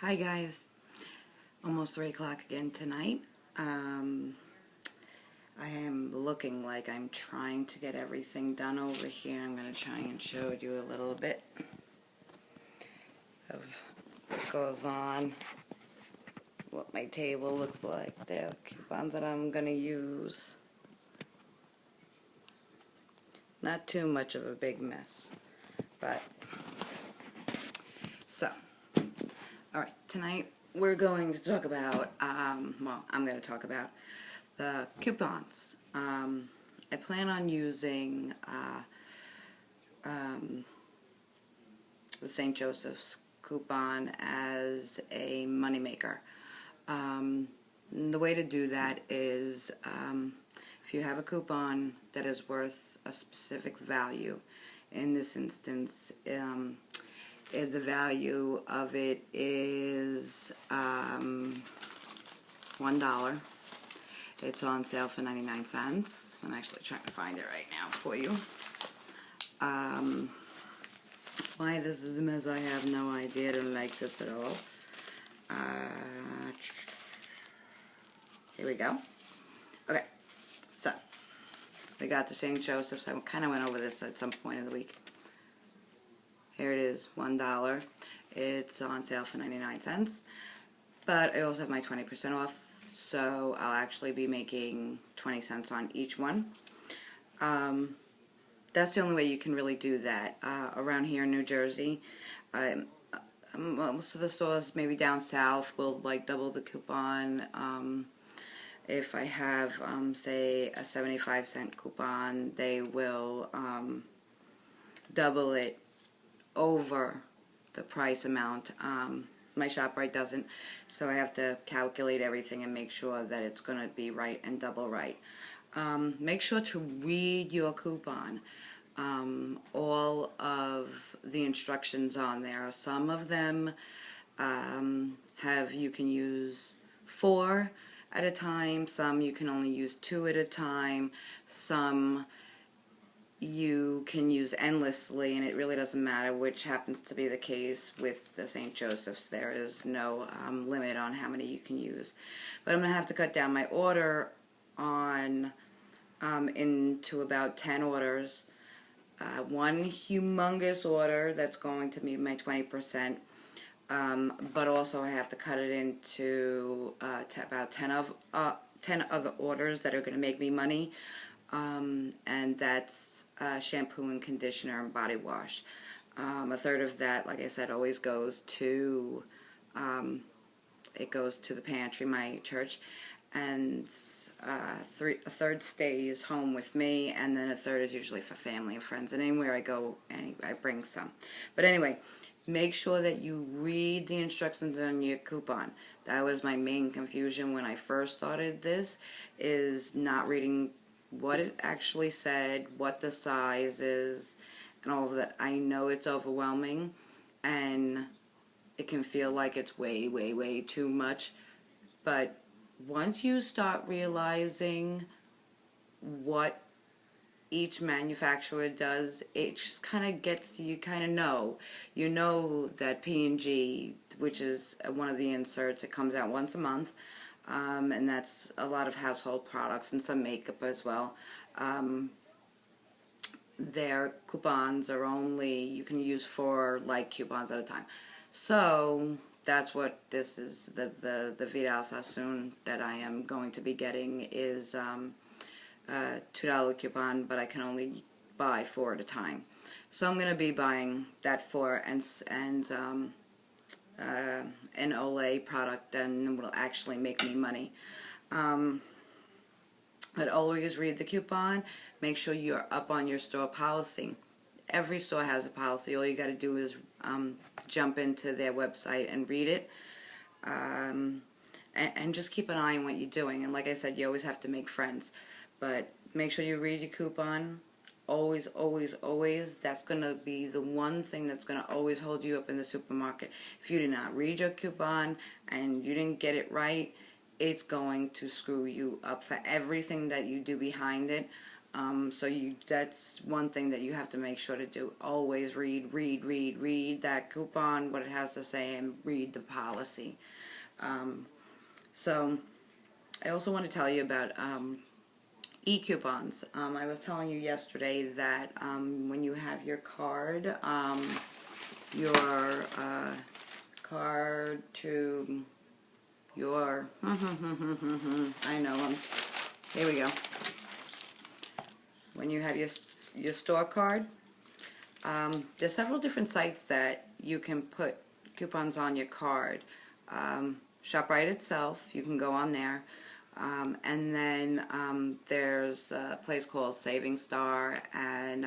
Hi guys, almost 3 o'clock again tonight. I am looking like I'm trying to get everything done over here. I'm going to try and show you a little bit of what goes on, what my table looks like. There are the coupons that I'm going to use. Not too much of a big mess, but so, alright, tonight we're going to talk about, I'm going to talk about the coupons. I plan on using the St. Joseph's coupon as a moneymaker. The way to do that is if you have a coupon that is worth a specific value, in this instance, the value of it is $1. It's on sale for 99 cents. I'm actually trying to find it right now for you. Why this is a mess, I have no idea. I don't like this at all. Here we go. Okay, so we got the St. Joseph's. I kind of went over this at some point in the week. Here it is, $1. It's on sale for 99 cents. But I also have my 20% off, so I'll actually be making 20 cents on each one. That's the only way you can really do that. Around here in New Jersey, most of the stores, maybe down south, will like double the coupon. If I have, say, a 75-cent coupon, they will double it over the price amount. My ShopRite doesn't, so I have to calculate everything and make sure that it's going to be right and double right. Make sure to read your coupon. All of the instructions on there. Some of them you can use 4 at a time. Some you can only use 2 at a time. Some you can use endlessly, and it really doesn't matter, which happens to be the case with the St. Joseph's. There is no limit on how many you can use. But I'm going to have to cut down my order on into about 10 orders. One humongous order that's going to be my 20%, but also I have to cut it into about 10 other orders that are going to make me money, and that's shampoo and conditioner and body wash. A third of that, like I said, always goes to the pantry, my church, and a third stays home with me, and then a third is usually for family and friends, and anywhere I go, I bring some. But anyway, make sure that you read the instructions on your coupon. That was my main confusion when I first started this, is not reading what it actually said, what the size is, and all of that. I know it's overwhelming, and it can feel like it's way, way, way too much, but once you start realizing what each manufacturer does, it just kind of gets to you. Kind of know. You know that P&G, which is one of the inserts, it comes out once a month, and that's a lot of household products and some makeup as well. Their coupons are only, you can use 4 like coupons at a time. So that's what this is. The Vidal Sassoon that I am going to be getting is a $2 coupon, but I can only buy 4 at a time. So I'm going to be buying that 4 and an Olay product, and will actually make me money. But always read the coupon. Make sure you're up on your store policy. Every store has a policy. All you got to do is jump into their website and read it, and just keep an eye on what you're doing. And like I said, you always have to make friends, but make sure you read your coupon. Always, always, always. That's going to be the one thing that's going to always hold you up in the supermarket. If you do not read your coupon and you didn't get it right, it's going to screw you up for everything that you do behind it. So that's one thing that you have to make sure to do. Always read that coupon, what it has to say, and read the policy. So I also want to tell you about e-coupons. I was telling you yesterday that when you have your card, your card to your I know here we go. When you have your store card, there's several different sites that you can put coupons on your card. ShopRite itself, you can go on there. And then there's a place called Saving Star and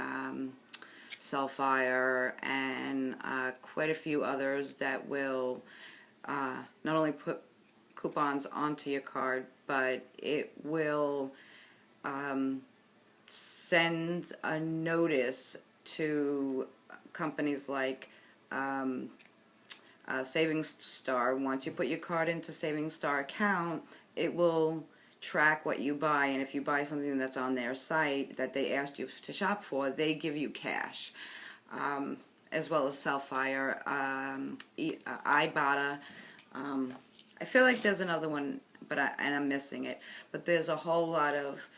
Sellfire and quite a few others that will not only put coupons onto your card, but it will send a notice to companies like Saving Star. Once you put your card into Saving Star account, it will track what you buy, and if you buy something that's on their site that they asked you to shop for, they give you cash. As well as Sellfire, Ibotta. I feel like there's another one, but I'm missing it. But there's a whole lot of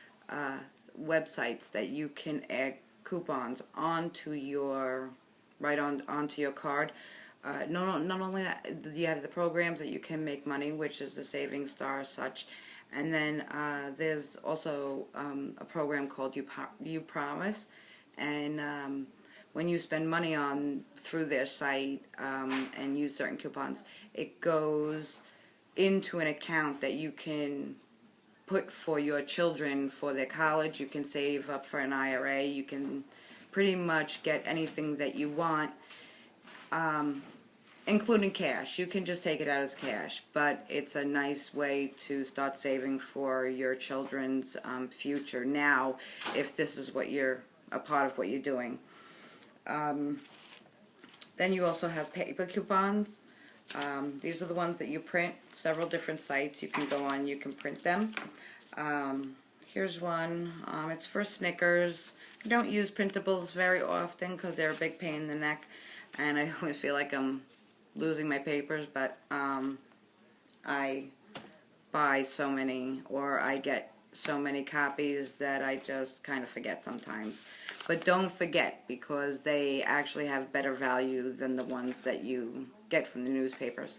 websites that you can add coupons onto your onto your card. Not only that, you have the programs that you can make money, which is the Saving Star, such, and then there's also a program called You Promise, and when you spend money through their site and use certain coupons, it goes into an account that you can put for your children for their college. You can save up for an IRA. You can pretty much get anything that you want, including cash. You can just take it out as cash, but it's a nice way to start saving for your children's future now, if this is what you're a part of what you're doing. Then you also have paper coupons. These are the ones that you print. Several different sites you can go on, you can print them. Here's one. It's for Snickers. I don't use printables very often because they're a big pain in the neck, and I always feel like I'm losing my papers, but I buy so many, or I get so many copies that I just kind of forget sometimes. But don't forget, because they actually have better value than the ones that you get from the newspapers.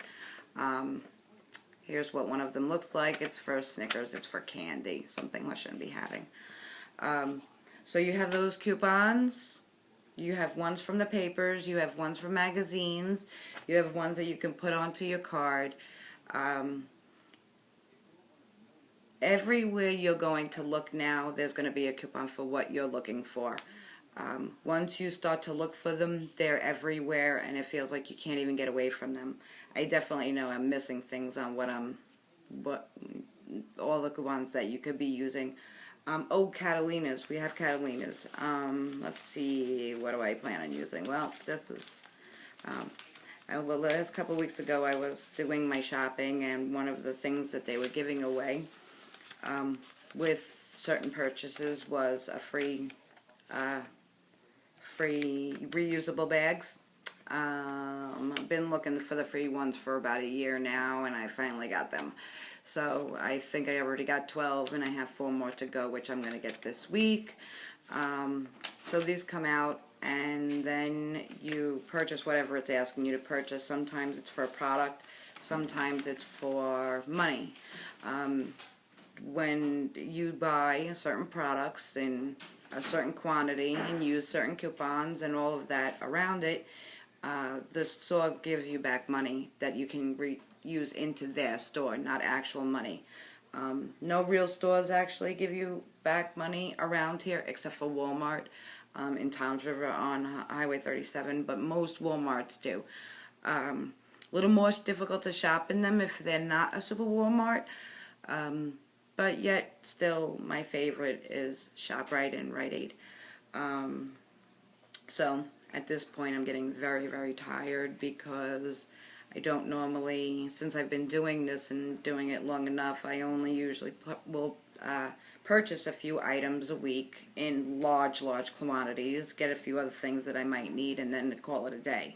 Here's what one of them looks like. It's for Snickers. It's for candy, something I shouldn't be having. So you have those coupons. You have ones from the papers. You have ones from magazines. You have ones that you can put onto your card. Everywhere you're going to look now, there's going to be a coupon for what you're looking for. Once you start to look for them, they're everywhere, and it feels like you can't even get away from them. I definitely know I'm missing things on all the coupons that you could be using. Catalinas. We have Catalinas. Let's see, what do I plan on using? Well, this is, the last couple weeks ago I was doing my shopping, and one of the things that they were giving away with certain purchases was a free reusable bags. I've been looking for the free ones for about a year now, and I finally got them. So I think I already got 12, and I have 4 more to go, which I'm going to get this week. So these come out, and then you purchase whatever it's asking you to purchase. Sometimes it's for a product, sometimes it's for money. When you buy certain products in a certain quantity and use certain coupons and all of that around it, the store gives you back money that you can use into their store, not actual money. No real stores actually give you back money around here except for Walmart in Toms River on Highway 37, but most Walmarts do. A little more difficult to shop in them if they're not a super Walmart, but yet still my favorite is ShopRite and Rite Aid. So at this point I'm getting very, very tired because I don't normally, since I've been doing this and doing it long enough, I only usually will purchase a few items a week in large quantities, get a few other things that I might need, and then call it a day.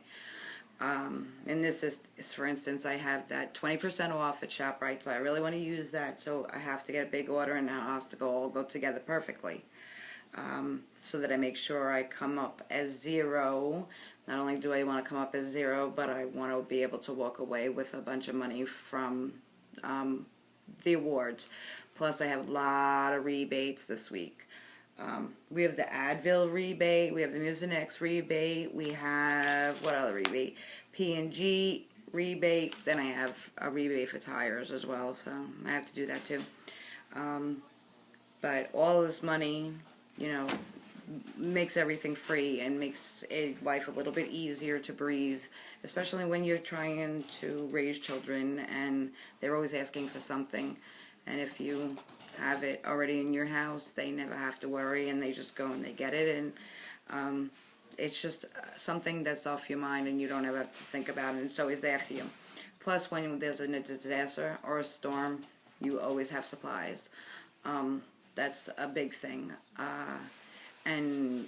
And this is, for instance, I have that 20% off at ShopRite, so I really want to use that, so I have to get a big order, and now it has to all go together perfectly. So that I make sure I come up as zero. Not only do I want to come up as zero, but I want to be able to walk away with a bunch of money from the awards. Plus, I have a lot of rebates this week. We have the Advil rebate, we have the Mucinex rebate, we have, what other rebate? P&G rebate, then I have a rebate for tires as well, so I have to do that too. But all this money, you know, makes everything free and makes life a little bit easier to breathe, especially when you're trying to raise children and they're always asking for something. And if you have it already in your house, they never have to worry, and they just go and they get it, and it's just something that's off your mind and you don't ever have to think about it, and it's always there for you. Plus, when there's a disaster or a storm, you always have supplies. That's a big thing. And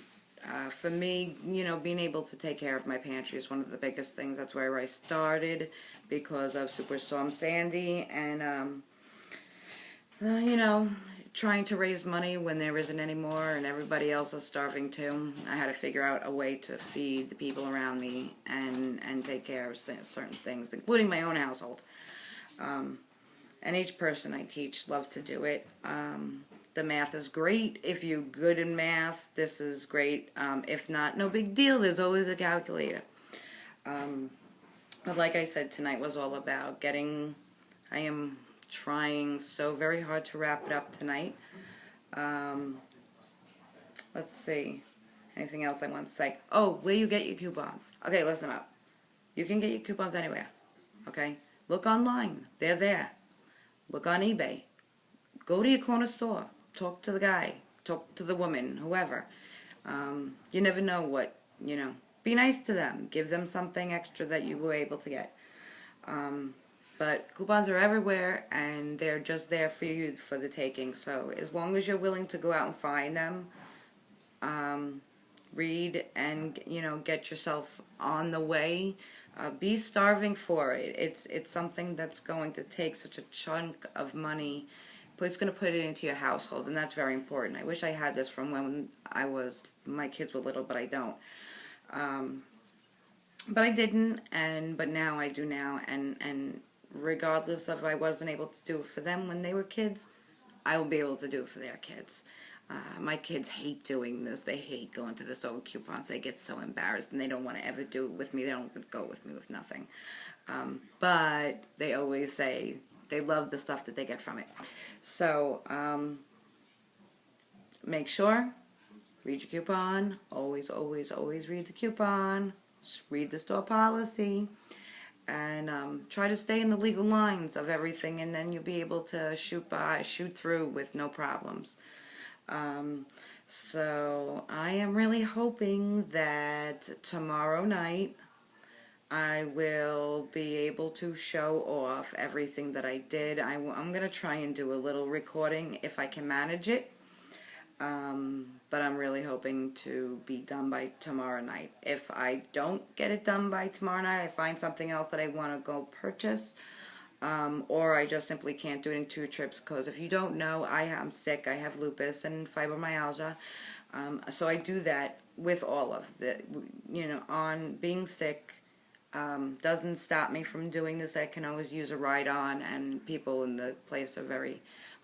for me, you know, being able to take care of my pantry is one of the biggest things. That's where I started because of Superstorm Sandy, and you know, trying to raise money when there isn't any more and everybody else is starving too. I had to figure out a way to feed the people around me and take care of certain things, including my own household. And each person I teach loves to do it. The math is great. If you're good in math, this is great. If not, no big deal. There's always a calculator. But like I said, tonight was all about I am trying so very hard to wrap it up tonight. Let's see. Anything else I want to say? Oh, where you get your coupons. Okay, listen up. You can get your coupons anywhere. Okay? Look online. They're there. Look on eBay. Go to your corner store. Talk to the guy. Talk to the woman. Whoever. You never know what, you know. Be nice to them. Give them something extra that you were able to get. But coupons are everywhere, and they're just there for you for the taking. So as long as you're willing to go out and find them, read and, you know, get yourself on the way. Be starving for it. It's something that's going to take such a chunk of money, but it's going to put it into your household, and that's very important. I wish I had this from when my kids were little, but I don't. But I didn't, but now I do now, and regardless of I wasn't able to do it for them when they were kids, I will be able to do it for their kids. My kids hate doing this. They hate going to the store with coupons. They get so embarrassed, and they don't want to ever do it with me. They don't go with me with nothing. But they always say they love the stuff that they get from it. So make sure, read your coupon. Always, always, always read the coupon. Read the store policy. And try to stay in the legal lines of everything, and then you'll be able to shoot through with no problems. So I am really hoping that tomorrow night I will be able to show off everything that I did. I'm going to try and do a little recording if I can manage it. But I'm really hoping to be done by tomorrow night. If I don't get it done by tomorrow night, I find something else that I want to go purchase, or I just simply can't do it in 2 trips, because if you don't know, I'm sick. I have lupus and fibromyalgia, so I do that with all of the, you know, on being sick. Doesn't stop me from doing this. I can always use a ride on, and people in the place are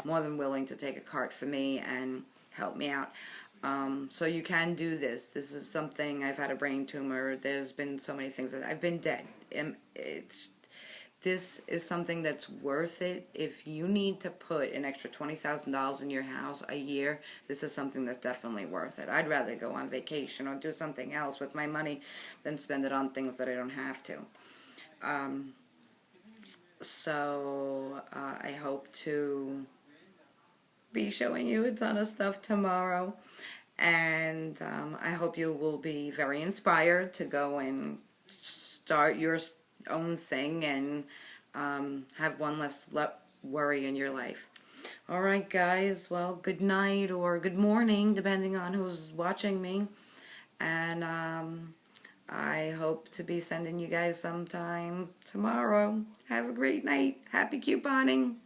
more than willing to take a cart for me and help me out. So you can do this. This is something. I've had a brain tumor. There's been so many things that I've been dead. This is something that's worth it. If you need to put an extra $20,000 in your house a year, this is something that's definitely worth it. I'd rather go on vacation or do something else with my money than spend it on things that I don't have to. So I hope to be showing you a ton of stuff tomorrow, and I hope you will be very inspired to go and start your own thing and have one less worry in your life. Alright guys, well, good night or good morning, depending on who's watching me. And I hope to be sending you guys sometime tomorrow. Have a great night. Happy couponing.